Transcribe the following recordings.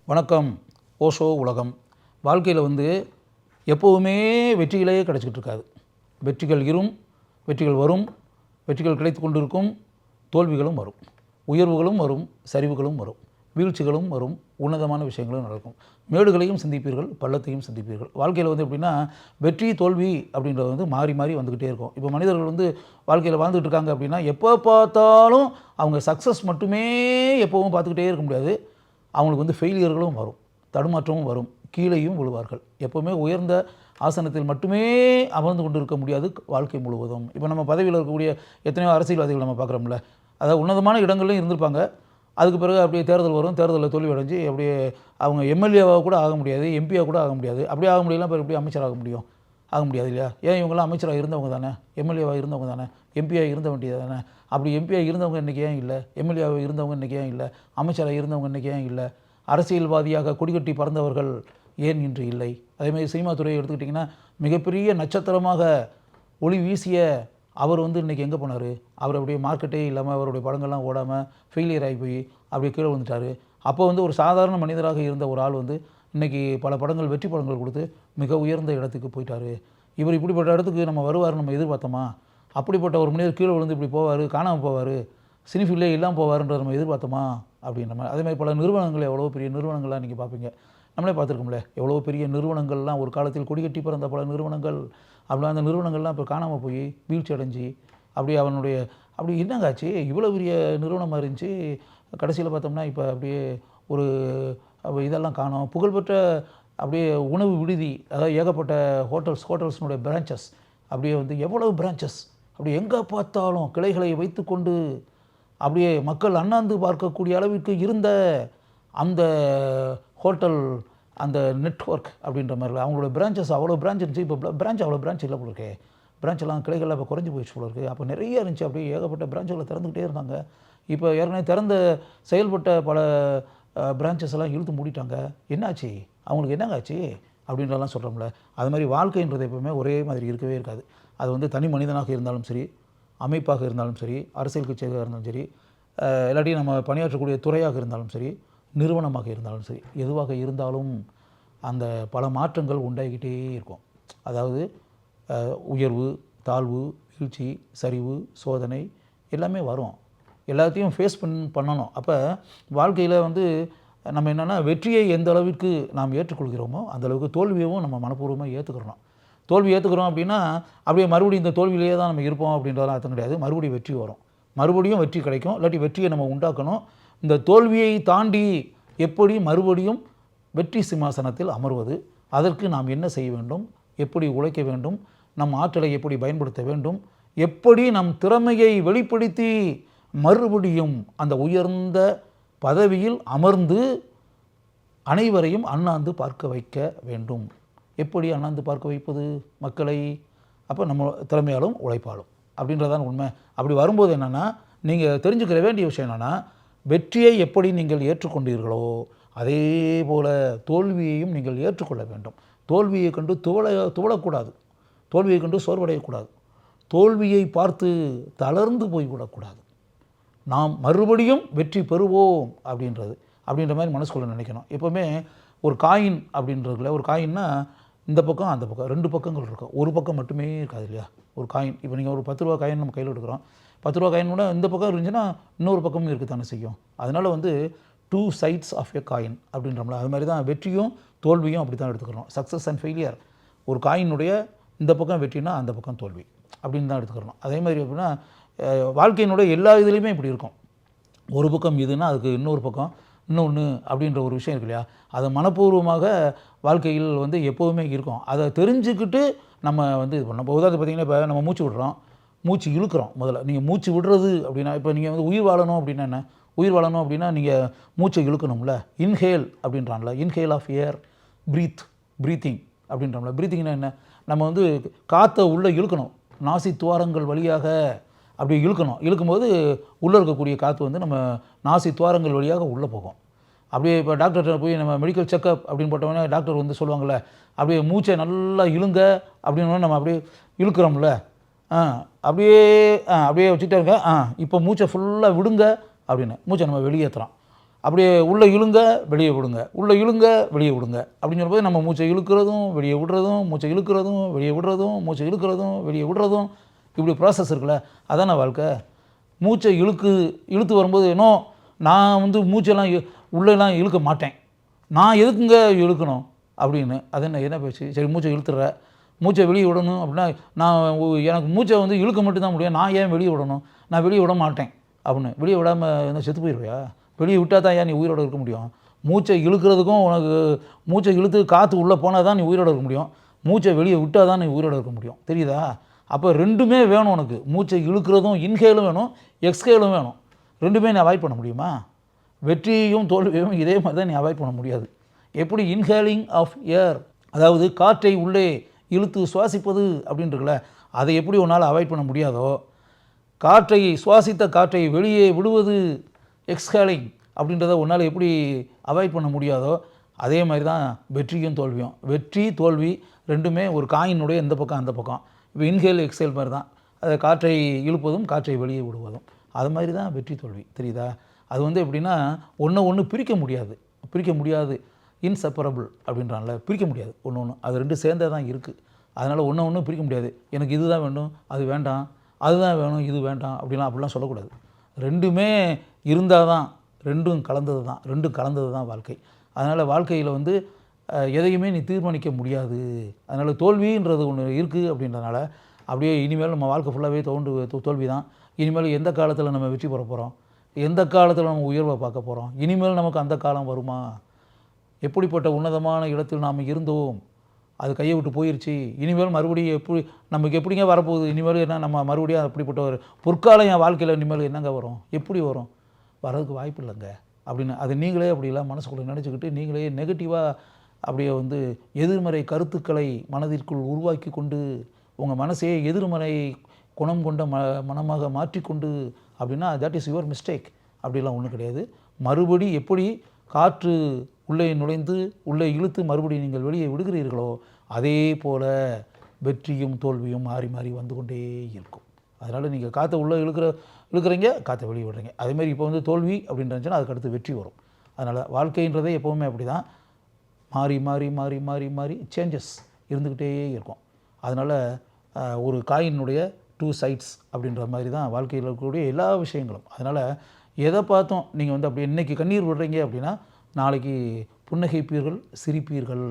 வணக்கம். ஓஷோ உலகம். வாழ்க்கையில் எப்போவுமே வெற்றிகளே கிடச்சிக்கிட்டு இருக்காது. வெற்றிகள் வெற்றிகள் வரும், வெற்றிகள் கிடைத்து கொண்டிருக்கும், தோல்விகளும் வரும், உயர்வுகளும் வரும், சரிவுகளும் வரும், வீழ்ச்சிகளும் வரும், உன்னதமான விஷயங்களும் நடக்கும். மேடுகளையும் சந்திப்பீர்கள், பள்ளத்தையும் சந்திப்பீர்கள். வாழ்க்கையில் எப்படின்னா வெற்றி தோல்வி அப்படின்றது மாறி மாறி வந்துக்கிட்டே இருக்கும். இப்போ மனிதர்கள் வாழ்க்கையில் வாழ்ந்துகிட்டு இருக்காங்க அப்படின்னா எப்போ பார்த்தாலும் அவங்க சக்ஸஸ் மட்டுமே எப்போவும் பார்த்துக்கிட்டே இருக்க முடியாது. அவங்களுக்கு ஃபெயிலியர்களும் வரும், தடுமாற்றமும் வரும், கீழேயும் விழுவார்கள். எப்போவுமே உயர்ந்த ஆசனத்தில் மட்டுமே அமர்ந்து கொண்டு இருக்க முடியாது வாழ்க்கை முழுவதும். இப்போ நம்ம பதவியில் இருக்கக்கூடிய எத்தனையோ அரசியல்வாதிகள் நம்ம பார்க்குறோம்ல, அதாவது உன்னதமான இடங்கள்லையும் இருந்திருப்பாங்க. அதுக்கு பிறகு அப்படியே தேர்தல் வரும், தேர்தலில் தோல்வி அடைஞ்சு அப்படியே அவங்க எம்எல்ஏவாக கூட ஆக முடியாது, எம்பியாக கூட ஆக முடியாது. அப்படியே ஆக முடியலாம், இப்போ எப்படி அமைச்சராக முடியும்? ஆக முடியாது இல்லையா? ஏன் இவங்களாம் அமைச்சராக இருந்தவங்க தானே, எம்எல்ஏவாக இருந்தவங்க தானே, எம்பியாக இருந்த வேண்டியது தானே. அப்படி எம்பியாக இருந்தவங்க இன்றைக்கி ஏன் இல்லை? எம்எல்ஏவாக இருந்தவங்க இன்றைக்கி ஏன் இல்லை? அமைச்சராக இருந்தவங்க இன்றைக்கி ஏன் இல்லை? அரசியல்வாதியாக கொடிகட்டி பறந்தவர்கள் ஏன் இன்று இல்லை? அதேமாதிரி சினிமா துறையை எடுத்துக்கிட்டிங்கன்னா மிகப்பெரிய நட்சத்திரமாக ஒளி வீசிய அவர் இன்றைக்கி எங்கே போனார்? அவர் அப்படியே மார்க்கெட்டே இல்லாமல் அவருடைய படங்கள்லாம் ஓடாமல் ஃபெயிலியர் ஆகி போய் அப்படியே கீழே வந்துட்டார். அப்போ ஒரு சாதாரண மனிதராக இருந்த ஒரு ஆள் இன்றைக்கி பல படங்கள், வெற்றி படங்கள் கொடுத்து மிக உயர்ந்த இடத்துக்கு போயிட்டார். இவர் இப்படிப்பட்ட இடத்துக்கு நம்ம வருவார் நம்ம எதிர்பார்த்தோமா? அப்படிப்பட்ட ஒரு மனிதர் கீழே விழுந்து இப்படி போவார், காணாமல் போவார், சினிஃபீல்டே இல்லாமல் போவார்ன்ற நம்ம எதிர்பார்த்தோமா அப்படின்ற மாதிரி. அதேமாதிரி பல நிறுவனங்கள், எவ்வளோ பெரிய நிறுவனங்கள்லாம் நீங்கள் பார்ப்பீங்க, நம்மளே பார்த்துருக்கோம்ல. எவ்வளோ பெரிய நிறுவனங்கள்லாம் ஒரு காலத்தில் கொடிகட்டி பிறந்த பல நிறுவனங்கள் அப்படிலாம் அந்த நிறுவனங்கள்லாம் இப்போ காணாமல் போய் வீழ்ச்சி அடைஞ்சி அப்படியே அப்படி என்னங்க ஆச்சு? இவ்வளோ பெரிய நிறுவனமாக இருந்துச்சு, கடைசியில் பார்த்தோம்னா இப்போ அப்படியே ஒரு இதெல்லாம் காணோம். புகழ்பெற்ற அப்படியே உணவு விடுதி, அதாவது ஏகப்பட்ட ஹோட்டல்ஸ்னுடைய பிரான்ச்சஸ் அப்படியே எவ்வளவு பிரான்ச்சஸ், அப்படி எங்கே பார்த்தாலும் கிளைகளை வைத்துக்கொண்டு அப்படியே மக்கள் அண்ணாந்து பார்க்கக்கூடிய அளவிற்கு இருந்த அந்த ஹோட்டல், அந்த நெட்வொர்க் அப்படின்ற மாதிரி அவங்களோட பிரான்ச்சஸ் அவ்வளோ பிரான்ச் இருந்துச்சு. இப்போ அவ்வளோ பிரான்ச் இல்லை போல இருக்கே. பிரான்ச்செல்லாம் கிளைகள்லாம் இப்போ குறைஞ்சி போயிடுச்சு போல இருக்குது. அப்போ நிறைய இருந்துச்சு, அப்படியே ஏகப்பட்ட பிரான்ச்சுகளை திறந்துக்கிட்டே இருந்தாங்க. இப்போ ஏற்கனவே திறந்த செயல்பட்ட பல பிரான்ச்சஸ் எல்லாம் இழுத்து மூடிட்டாங்க. என்னாச்சு அவங்களுக்கு, என்னங்க ஆச்சு அப்படின்றலாம் சொல்கிறோம்ல. அது மாதிரி வாழ்க்கைன்றது எப்பவுமே ஒரே மாதிரி இருக்கவே இருக்காது. அது தனி மனிதனாக இருந்தாலும் சரி, அமைப்பாக இருந்தாலும் சரி, அரசியல் கட்சியாக இருந்தாலும் சரி, இல்லாட்டி நம்ம பணியாற்றக்கூடிய துறையாக இருந்தாலும் சரி, நிறுவனமாக இருந்தாலும் சரி, எதுவாக இருந்தாலும் அந்த பல மாற்றங்கள் உண்டாகிக்கிட்டே இருக்கும். அதாவது உயர்வு, தாழ்வு, வீழ்ச்சி, சரிவு, சோதனை எல்லாமே வரும். எல்லாத்தையும் ஃபேஸ் பண்ணணும். அப்போ வாழ்க்கையில் நம்ம என்னென்னா வெற்றியை எந்த அளவுக்கு நாம் ஏற்றுக்கொள்கிறோமோ அந்த அளவுக்கு தோல்வியவும் நம்ம மனப்பூர்வமாக ஏற்றுக்கிறோம். தோல்வி ஏற்றுக்கிறோம் அப்படின்னா அப்படியே மறுபடியும் இந்த தோல்வியிலேயே தான் நம்ம இருப்போம் அப்படின்றதெல்லாம் அர்த்தம் கிடையாது. மறுபடியும் வெற்றி வரும், மறுபடியும் வெற்றி கிடைக்கும். இல்லாட்டி வெற்றியை நம்ம உண்டாக்கணும். இந்த தோல்வியை தாண்டி எப்படி மறுபடியும் வெற்றி சிம்மாசனத்தில் அமர்வது, அதற்கு நாம் என்ன செய்ய வேண்டும், எப்படி உழைக்க வேண்டும், நம் ஆற்றலை எப்படி பயன்படுத்த வேண்டும், எப்படி நம் திறமையை வெளிப்படுத்தி மறுபடியும் அந்த உயர்ந்த பதவியில் அமர்ந்து அனைவரையும் அண்ணாந்து பார்க்க வைக்க வேண்டும். எப்படி அண்ணாந்து பார்க்க வைப்பது மக்களை? அப்போ நம்ம திறமையாலும் உழைப்பாலும் அப்படின்றதான் உண்மை. அப்படி வரும்போது என்னென்னா நீங்கள் தெரிஞ்சுக்கிற வேண்டிய விஷயம் என்னென்னா, வெற்றியை எப்படி நீங்கள் ஏற்றுக்கொண்டீர்களோ அதே போல் தோல்வியையும் நீங்கள் ஏற்றுக்கொள்ள வேண்டும். தோல்வியை கண்டு துவளக்கூடாது, தோல்வியை கண்டு சோர்வடையக்கூடாது, தோல்வியை பார்த்து தளர்ந்து போய்விடக்கூடாது. நாம் மறுபடியும் வெற்றி பெறுவோம் அப்படின்ற மாதிரி மனசுக்குள்ள நினைக்கணும். எப்போவுமே ஒரு காயின் அப்படின்றதுல, ஒரு காயின்னா இந்த பக்கம் அந்த பக்கம் ரெண்டு பக்கங்கள் இருக்கும், ஒரு பக்கம் மட்டுமே இருக்காது இல்லையா? ஒரு காயின், இப்போ நீங்கள் ஒரு 10 ரூபா காயின் நம்ம கையில் எடுக்கிறோம், 10 ரூபா காயின் கூட இந்த பக்கம் இருந்துச்சுன்னா இன்னொரு பக்கமும் இருக்குது தானே செய்யும். அதனால் 2 sides ஆஃப் எ காயின் அப்படின்றோம்ல, அது மாதிரி தான் வெற்றியும் தோல்வியும் அப்படி தான் எடுத்துக்கிறோம். சக்ஸஸ் அண்ட் ஃபெயிலியர், ஒரு காயினுடைய இந்த பக்கம் வெற்றினா அந்த பக்கம் தோல்வி அப்படின்னு தான் எடுத்துக்கிறோம். அதே மாதிரி எப்படின்னா வாழ்க்கையினுடைய எல்லா இதுலேயுமே இப்படி இருக்கும். ஒரு பக்கம் இதுன்னா அதுக்கு இன்னொரு பக்கம் இன்னொன்று அப்படின்ற ஒரு விஷயம் இருக்கு இல்லையா? அதை மனப்பூர்வமாக வாழ்க்கையில் எப்போவுமே இருக்கும். அதை தெரிஞ்சுக்கிட்டு நம்ம இது பண்ணோம். இப்போ உதாரணத்துக்கு பார்த்திங்கன்னா, இப்போ நம்ம மூச்சு விடுறோம், மூச்சு இழுக்கிறோம். முதல்ல நீங்கள் மூச்சு விடுறது அப்படின்னா, இப்போ நீங்கள் உயிர் வாழணும் அப்படின்னா என்ன? உயிர் வாழணும் அப்படின்னா நீங்கள் மூச்சை இழுக்கணும்ல. இன்ஹேல் அப்படின்றான்ல, இன்ஹேல் ஆஃப் ஏர், ப்ரீத்திங் அப்படின்றோம்ல. ப்ரீத்திங்னா என்ன? நம்ம காற்றை உள்ளே இழுக்கணும், நாசி துவாரங்கள் வழியாக அப்படி இழுக்கணும். இழுக்கும்போது உள்ளே இருக்கக்கூடிய காற்று நம்ம நாசி துவாரங்கள் வழியாக உள்ளே போகும். அப்படியே இப்போ டாக்டர்கிட்ட போய் நம்ம மெடிக்கல் செக்கப் அப்படின்னு போட்டோம்னா டாக்டர் சொல்லுவாங்கள்ல, அப்படியே மூச்சை நல்லா இழுங்க அப்படின்னு நம்ம அப்படியே இழுக்கிறோம்ல, அப்படியே வச்சுக்கிட்டே இருங்க, இப்போ மூச்சை ஃபுல்லாக விடுங்க அப்படின்னு மூச்சை நம்ம வெளியேற்றுறோம். அப்படியே உள்ளே இழுங்க வெளியே விடுங்க, உள்ளே இழுங்க வெளியே விடுங்க அப்படின்னு சொல்லும்போது நம்ம மூச்சை இழுக்கிறதும் வெளியே விடுறதும், மூச்சை இழுக்கிறதும் வெளியே விடுறதும், மூச்சை இழுக்கிறதும் வெளியே விடுறதும், இப்படி ப்ராசஸ் இருக்குல்ல, அதான வாழ்க்கை. மூச்சை இழுத்து வரும்போது இன்னும் நான் வந்து மூச்செல்லாம் உள்ளெல்லாம் இழுக்க மாட்டேன், நான் எதுக்குங்க இழுக்கணும் அப்படின்னு, அது என்ன பேச்சு? சரி மூச்சை இழுத்துற, மூச்சை வெளியே விடணும் அப்படின்னா நான் எனக்கு மூச்சை வந்து இழுக்க மட்டும்தான் முடியும், நான் ஏன் வெளியே விடணும், நான் வெளியே விட மாட்டேன் அப்படின்னு. வெளியே விடாமல் என்ன செத்து போயிடுவியா? வெளியே விட்டால் தான் ஏன் நீ உயிரோடு இருக்க முடியும்? மூச்சை இழுக்கிறதுக்கும் உனக்கு மூச்சை இழுத்து காற்று உள்ளே போனால் தான் நீ உயிரோடு இருக்க முடியும், மூச்சை வெளியே விட்டால் தான் நீ உயிரோடு இருக்க முடியும், தெரியுதா? அப்போ ரெண்டுமே வேணும் உனக்கு. மூச்சை இழுக்கிறதும் இன்ஹேலும் வேணும், எக்ஸ்ஹேலும் வேணும். ரெண்டுமே நீ அவாய்ட் பண்ண முடியுமா? வெற்றியும் தோல்வியும் இதே மாதிரி தான் நீ அவாய்ட் பண்ண முடியாது. எப்படி இன்ஹேலிங் ஆஃப் ஏர், அதாவது காற்றை உள்ளே இழுத்து சுவாசிப்பது அப்படின்றதுல, அதை எப்படி உன்னால் அவாய்ட் பண்ண முடியாதோ, காற்றை சுவாசித்த காற்றை வெளியே விடுவது எக்ஸ்ஹேலிங் அப்படின்றத உன்னால் எப்படி அவாய்ட் பண்ண முடியாதோ, அதே மாதிரி தான் வெற்றியும் தோல்வியும். வெற்றி தோல்வி ரெண்டுமே ஒரு காயினுடைய இந்த பக்கம் அந்த பக்கம். இப்போ இன்ஹேல் எக்ஸ்ஹேல் மாதிரி தான், அதை காற்றை இழுப்பதும் காற்றை வெளியே விடுவதும், அது மாதிரி தான் வெற்றி தோல்வி, தெரியுதா? அது வந்து எப்படின்னா ஒன்று பிரிக்க முடியாது, இன்செப்பரபிள் அப்படின்றான்ல, பிரிக்க முடியாது ஒன்று, அது ரெண்டு சேர்ந்தே தான் இருக்குது. அதனால் ஒன்று பிரிக்க முடியாது. எனக்கு இதுதான் வேண்டும், அது வேண்டாம், அதுதான் வேணும், இது வேண்டாம் அப்படிலாம் சொல்லக்கூடாது. ரெண்டுமே இருந்தால் தான், ரெண்டும் கலந்தது தான் வாழ்க்கை. அதனால் வாழ்க்கையில் வந்து எதையுமே நீ தீர்மானிக்க முடியாது. அதனால் தோல்வின்றது ஒன்று இருக்குது அப்படின்றனால அப்படியே இனிமேல் நம்ம வாழ்க்கை ஃபுல்லாகவே தோல்வி தான். இனிமேல் எந்த காலத்தில் நம்ம வெற்றி பெற போகிறோம், எந்த காலத்தில் நம்ம உயர்வை பார்க்க போகிறோம், இனிமேல் நமக்கு அந்த காலம் வருமா? எப்படிப்பட்ட உன்னதமான இடத்தில் நாம் இருந்தோம், அது கையை விட்டு போயிடுச்சு, இனிமேல் மறுபடியும் நமக்கு எப்படிங்க வரப்போகுது, இனிமேல் என்ன நம்ம மறுபடியும் அப்படிப்பட்ட ஒரு பொற்காலம் என் வாழ்க்கையில் இனிமேல் என்னங்க வரும், எப்படி வரும், வரதுக்கு வாய்ப்பு இல்லைங்க அப்படின்னு. அது நீங்களே அப்படிலாம் மனசுக்குள்ளே நினச்சிக்கிட்டு நீங்களே நெகட்டிவாக அப்படியே வந்து எதிர்மறை கருத்துக்களை மனதிற்குள் உருவாக்கி கொண்டு உங்கள் மனசையே எதிர்மறை குணம் கொண்ட மனமாக மாற்றிக்கொண்டு அப்படின்னா தட் இஸ் யுவர் மிஸ்டேக். அப்படிலாம் ஒன்றும் கிடையாது. மறுபடி எப்படி காற்று உள்ளே நுழைந்து உள்ளே இழுத்து மறுபடியும் நீங்கள் வெளியே விடுகிறீர்களோ, அதே போல் வெற்றியும் தோல்வியும் மாறி மாறி வந்து கொண்டே இருக்கும். அதனால் நீங்கள் காற்றை உள்ளே இழுக்கிறீங்க, காற்றை வெளியே விடுறீங்க. அதேமாதிரி இப்போ வந்து தோல்வி அப்படின்றச்சுன்னா அதுக்கு அடுத்து வெற்றி வரும். அதனால் வாழ்க்கைன்றதே எப்போவுமே அப்படி தான், மாறி மாறி மாறி மாறி மாறி சேஞ்சஸ் இருந்துக்கிட்டே இருக்கும். அதனால் ஒரு காயினுடைய 2 சைட்ஸ் அப்படின்ற மாதிரி தான் வாழ்க்கையில் இருக்கக்கூடிய எல்லா விஷயங்களும். அதனால் எதை பார்த்தோம் நீங்கள் வந்து அப்படி இன்றைக்கி கண்ணீர் விடுறீங்க அப்படின்னா நாளைக்கு புன்னகைப்பீர்கள், சிரிப்பீர்கள்.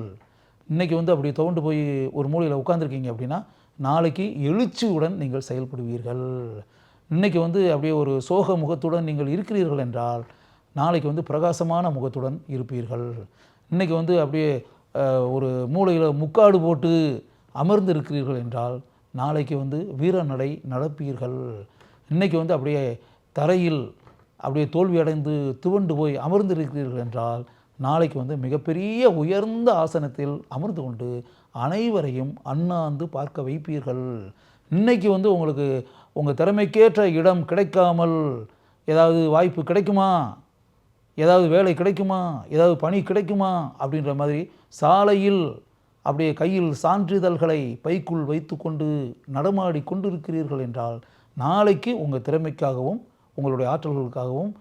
இன்றைக்கி வந்து அப்படி துவண்டு போய் ஒரு மூலையில் உட்காந்துருக்கீங்க அப்படின்னா நாளைக்கு எழுச்சியுடன் நீங்கள் செயல்படுவீர்கள். இன்றைக்கி வந்து அப்படியே ஒரு சோக முகத்துடன் நீங்கள் இருக்கிறீர்கள் என்றால் நாளைக்கு வந்து பிரகாசமான முகத்துடன் இருப்பீர்கள். இன்றைக்கி வந்து அப்படியே ஒரு மூலையில் முக்காடு போட்டு அமர்ந்து இருக்கிறீர்கள் என்றால் நாளைக்கு வந்து வீர நடை நடப்பீர்கள். இன்றைக்கி வந்து அப்படியே தரையில் அப்படியே தோல்வி அடைந்து துவண்டு போய் அமர்ந்து இருக்கிறீர்கள் என்றால் நாளைக்கு வந்து மிகப்பெரிய உயர்ந்த ஆசனத்தில் அமர்ந்து கொண்டு அனைவரையும் அண்ணாந்து பார்க்க வைப்பீர்கள். இன்றைக்கி வந்து உங்களுக்கு உங்கள் திறமைக்கேற்ற இடம் கிடைக்காமல் ஏதாவது வாய்ப்பு கிடைக்குமா, ஏதாவது வேலை கிடைக்குமா, ஏதாவது பணி கிடைக்குமா அப்படின்ற மாதிரி சாலையில் அப்படியே கையில் சான்றிதழ்களை பைக்குள் வைத்து கொண்டு நடமாடி கொண்டிருக்கிறீர்கள் என்றால் நாளைக்கு உங்கள் திறமைக்காகவும் உங்களுடைய ஆற்றல்களுக்காகவும்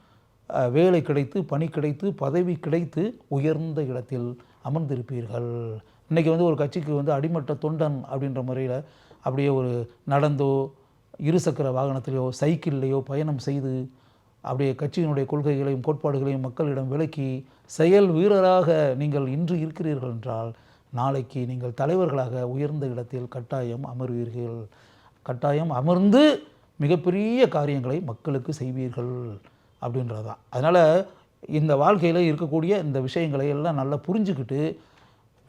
வேலை கிடைத்து, பணி கிடைத்து, பதவி கிடைத்து உயர்ந்த இடத்தில் அமர்ந்திருப்பீர்கள். இன்றைக்கி வந்து ஒரு கட்சிக்கு வந்து அடிமட்ட தொண்டன் அப்படின்ற முறையில் அப்படியே ஒரு நடந்தோ இருசக்கர வாகனத்திலையோ சைக்கிள்லையோ பயணம் செய்து அப்படியே கட்சியினுடைய கொள்கைகளையும் கோட்பாடுகளையும் மக்களிடம் விளக்கி செயல் வீரராக நீங்கள் இன்று இருக்கிறீர்கள் என்றால் நாளைக்கு நீங்கள் தலைவர்களாக உயர்ந்த இடத்தில் கட்டாயம் அமர்வீர்கள். கட்டாயம் அமர்ந்து மிகப்பெரிய காரியங்களை மக்களுக்கு செய்வீர்கள் அப்படின்றது தான். அதனால் இந்த வாழ்க்கையில் இருக்கக்கூடிய இந்த விஷயங்களை எல்லாம் நல்லா புரிஞ்சுக்கிட்டு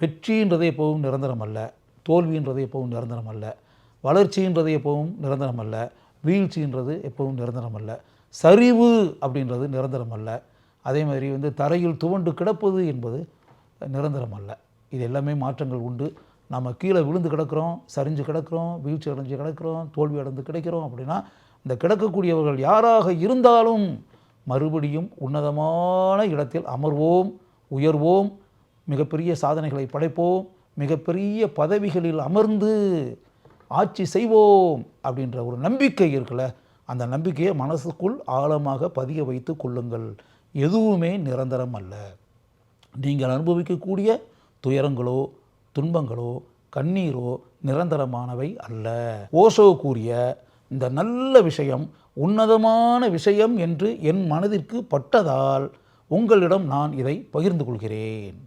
வெற்றின்றது எப்போவும் நிரந்தரம் அல்ல, தோல்வின்றது எப்போவும் நிரந்தரம் அல்ல, வளர்ச்சின்றது எப்போவும் நிரந்தரம் அல்ல, வீழ்ச்சின்றது எப்போவும் நிரந்தரம் அல்ல, சரிவு அப்படின்றது நிரந்தரம் அல்ல, அதே மாதிரி வந்து தரையில் துவண்டு கிடப்பது என்பது நிரந்தரம் அல்ல. இது எல்லாமே மாற்றங்கள் உண்டு. நம்ம கீழே விழுந்து கிடக்கிறோம், சரிஞ்சு கிடக்கிறோம், வீழ்ச்சி அடைஞ்சு கிடக்கிறோம், தோல்வி அடைந்து கிடைக்கிறோம் அப்படின்னா இந்த கிடக்கக்கூடியவர்கள் யாராக இருந்தாலும் மறுபடியும் உன்னதமான இடத்தில் அமர்வோம், உயர்வோம், மிகப்பெரிய சாதனைகளை படைப்போம், மிகப்பெரிய பதவிகளில் அமர்ந்து ஆட்சி செய்வோம் அப்படின்ற ஒரு நம்பிக்கை இருக்குல்ல, அந்த நம்பிக்கையை மனசுக்குள் ஆழமாக பதிய வைத்து கொள்ளுங்கள். எதுவுமே நிரந்தரம் அல்ல. நீங்கள் அனுபவிக்கக்கூடிய துயரங்களோ துன்பங்களோ கண்ணீரோ நிரந்தரமானவை அல்ல. ஓஷோ கூறிய இந்த நல்ல விஷயம் உன்னதமான விஷயம் என்று என் மனதிற்கு பட்டதால் உங்களிடம் நான் இதை பகிர்ந்து கொள்கிறேன்.